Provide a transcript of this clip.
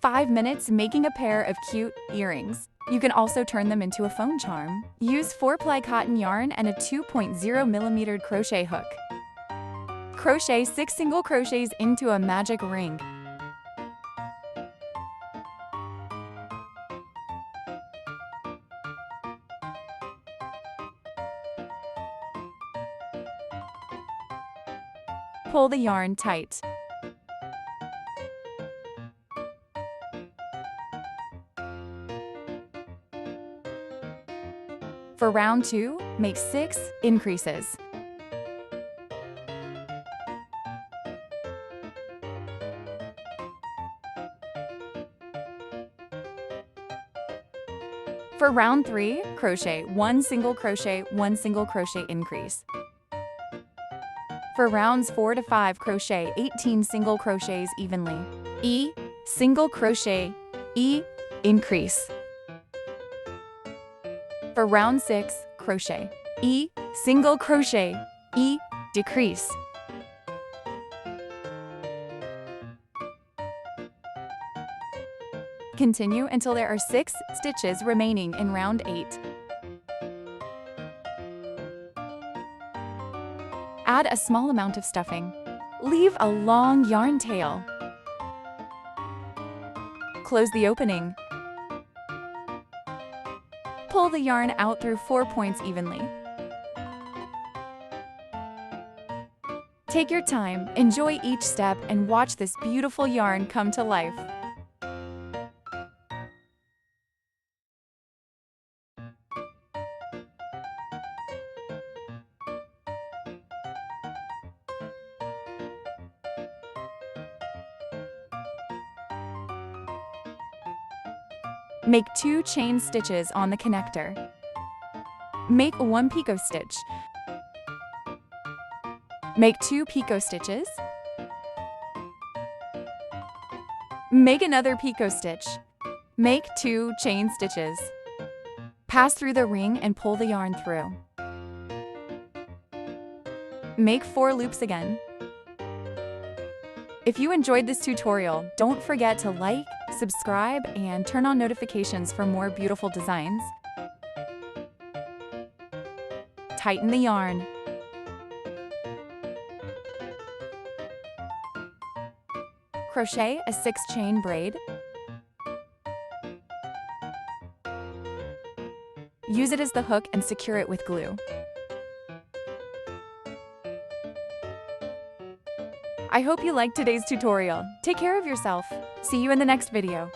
5 minutes making a pair of cute earrings. You can also turn them into a phone charm. Use 4-ply cotton yarn and a 2.0mm crochet hook. Crochet 6 single crochets into a magic ring. Pull the yarn tight. For round 2, make 6 increases. For round 3, crochet 1 single crochet, 1 single crochet increase. For rounds 4 to 5, crochet 18 single crochets evenly. E, single crochet, E, increase. For round 6, crochet E, single crochet, E, decrease. Continue until there are 6 stitches remaining in round 8. Add a small amount of stuffing. Leave a long yarn tail. Close the opening. Pull the yarn out through 4 points evenly. Take your time, enjoy each step, and watch this beautiful yarn come to life. Make 2 chain stitches on the connector. Make 1 picot stitch. Make 2 picot stitches. Make another picot stitch. Make 2 chain stitches. Pass through the ring and pull the yarn through. Make 4 loops again. If you enjoyed this tutorial, don't forget to like, subscribe, and turn on notifications for more beautiful designs. Tighten the yarn. Crochet a 6-chain braid. Use it as the hook and secure it with glue. I hope you liked today's tutorial. Take care of yourself. See you in the next video.